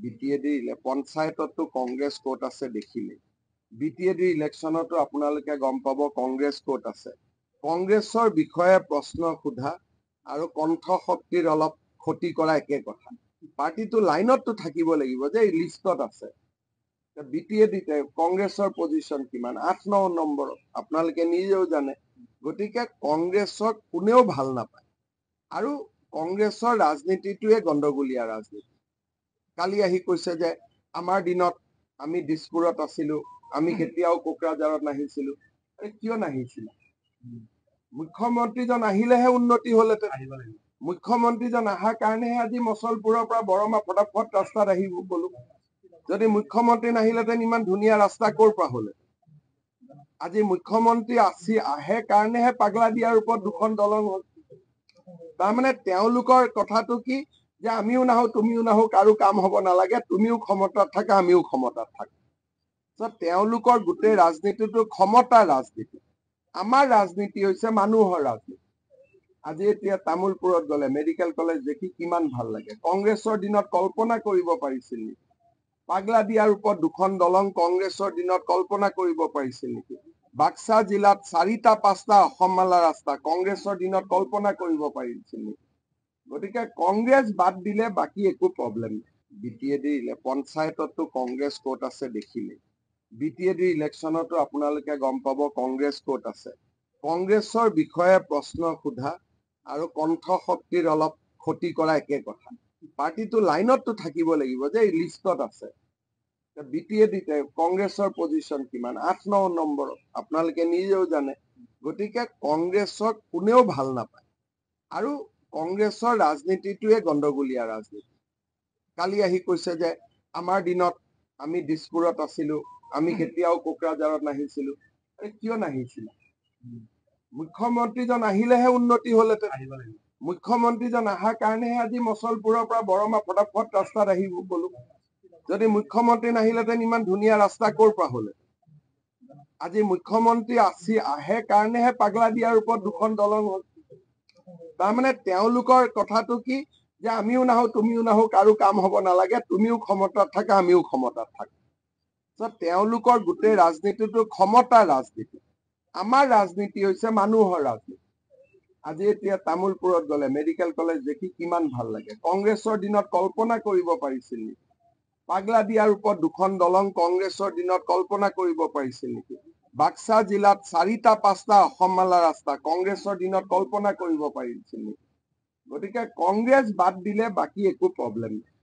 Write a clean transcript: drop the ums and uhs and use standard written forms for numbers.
BTAD পঞ্চায়ততো Congress ক'ত আছে দেখিলে BTAD ইলেকশ্যনতো আপোনালোকে গম পাব কংগ্ৰেছ ক'ত আছে কংগ্ৰেছৰ বিষয়ে প্ৰশ্ন সোধা আৰু কণ্ঠ শক্তিৰ অলপ ক্ষতি কৰা একে কথা পাৰ্টিটো লাইনততো থাকিব লাগিব যে লিষ্টত আছে BTAD কংগ্ৰেছৰ পজিশন কিমান 8-9 নম্বৰত আপোনালোকে নিজেও জানে গতিকে কংগ্ৰেছক কোনেও ভাল নাপায় আৰু কংগ্ৰেছৰ ৰাজনীতিটোৱে গণ্ডগোলীয়া ৰাজনীতি কালি আহি কৈছে যে আমাৰ দিনত আমি দিছপুৰত আছিলো আমি কেতিয়াও কোকৰাঝাৰত নাহিছিলো কিয় নাহিছিলো মুখ্যমন্ত্ৰীজন আহিলেহে উন্নতি হ'লেতেন মুখ্যমন্ত্ৰীজন অহাৰ কাৰণেহে আজি মছলপুৰৰ পৰা বৰমা ফটাফট ৰাস্তাত আহিব গলো যদি মুখ্যমন্ত্ৰী নাহিলেতেন ইমান ধুনীয়া ৰাস্তা ক'ৰ পৰা হ'লে আজি মুখ্যমন্ত্ৰী আহে কাৰণেহে পাগলা দিয়াৰ ওপৰত দুখন দলং হ'ল তাৰমানে তেওঁলোকৰ কথাটো কি যে আমিও নাহো তুমিও নাহো কাৰো কাম হ'ব নালাগে তুমিও ক্ষমতাত থাকা আমিও ক্ষমতাত থাকো তেওঁলোকৰ গোটেই ৰাজনীতিটো ক্ষমতাৰ ৰাজনীতি আমাৰ ৰাজনীতি হৈছে মানুহৰ ৰাজনীতি আজি এতিয়া তামুলপুৰত গ'লে মেডিকেল কলেজ দেখি কিমান ভাল লাগে কংগ্ৰেছৰ দিনত কল্পনা কৰিব পাৰিছিল নেকি পাগলা দিয়াৰ ওপৰত দুখন দলং কংগ্ৰেছৰ দিনত কল্পনা কৰিব পাৰিছিল নেকি বাক্সা জিলাত 4টা-5টা অসমমালা ৰাস্তা কংগ্ৰেছৰ দিনত কল্পনা কৰিব পাৰিছিল নেকি গতিকে কংগ্ৰেছ বাদ দিলে বাকি একো প্ৰব্লেম নাই BTAD পঞ্চায়ততো কংগ্ৰেছ ক'ত আছে দেখিলে BTAD ইলেকশ্যনতো আপোনালোকে গম পাব কংগ্ৰেছ ক'ত আছে কংগ্ৰেছৰ বিষয়ে প্ৰশ্ন সোধা আৰু কণ্ঠ শক্তিৰ অলপ ক্ষতি কৰা একে কথা পাৰ্টিটো লাইনততো থাকিব লাগিব যে লিষ্টত আছে BTAD কংগ্ৰেছৰ পজিশন কিমান 8-9 নম্বৰত আপোনালোকে নিজেও জানে গতিকে কংগ্ৰেছক কোনেও ভাল নাপায় আৰু কংগ্ৰেছৰ ৰাজনীতিটোৱে গণ্ডগোলীয়া ৰাজনীতি কালি আহি কৈছে যে আমাৰ দিনত আমি দিছপুৰত আছিলো আমি কেতিয়াও কোকৰাঝাৰত নাহিছিলো কিয় নাহিছিলো মুখ্যমন্ত্ৰীজন আহিলেহে উন্নতি হ'লেতেন মুখ্যমন্ত্ৰীজন অহাৰ কাৰণেহে আজি মছলপুৰৰ পৰা বৰমা ফটাফট ৰাস্তাত আহিব গলো যদি মুখ্যমন্ত্ৰী নাহিলেতেন ইমান ধুনীয়া ৰাস্তা ক'ৰ পৰা হ'লে আজি মুখ্যমন্ত্ৰী আহে কাৰণেহে পাগলা দিয়াৰ ওপৰত দুখন দলং হ'ল তাৰমানে তেওঁলোকৰ কথাটো কি যে আমিও নাহো তুমিও নাহো কাৰো কাম হ'ব নালাগে তুমিও ক্ষমতাত থাকা আমিও ক্ষমতাত থাকো তেওঁলোকৰ গোটেই ৰাজনীতিটো ক্ষমতাৰ ৰাজনীতি আমাৰ ৰাজনীতি হৈছে মানুহৰ ৰাজনীতি আজি এতিয়া তামুলপুৰত গ'লে মেডিকেল কলেজ দেখি কিমান ভাল লাগে কংগ্ৰেছৰ দিনত কল্পনা কৰিব পাৰিছিল নেকি পাগলা দিয়াৰ ওপৰত দুখন দলং কংগ্ৰেছৰ দিনত কল্পনা কৰিব পাৰিছিল নেকি বাক্সা জিলাত 4টা-5টা অসমমালা ৰাস্তা কংগ্ৰেছৰ দিনত কল্পনা কৰিব পাৰিছিল নেকি গতিকে কংগ্ৰেছ বাদ দিলে বাকি একো প্ৰব্লেম নাই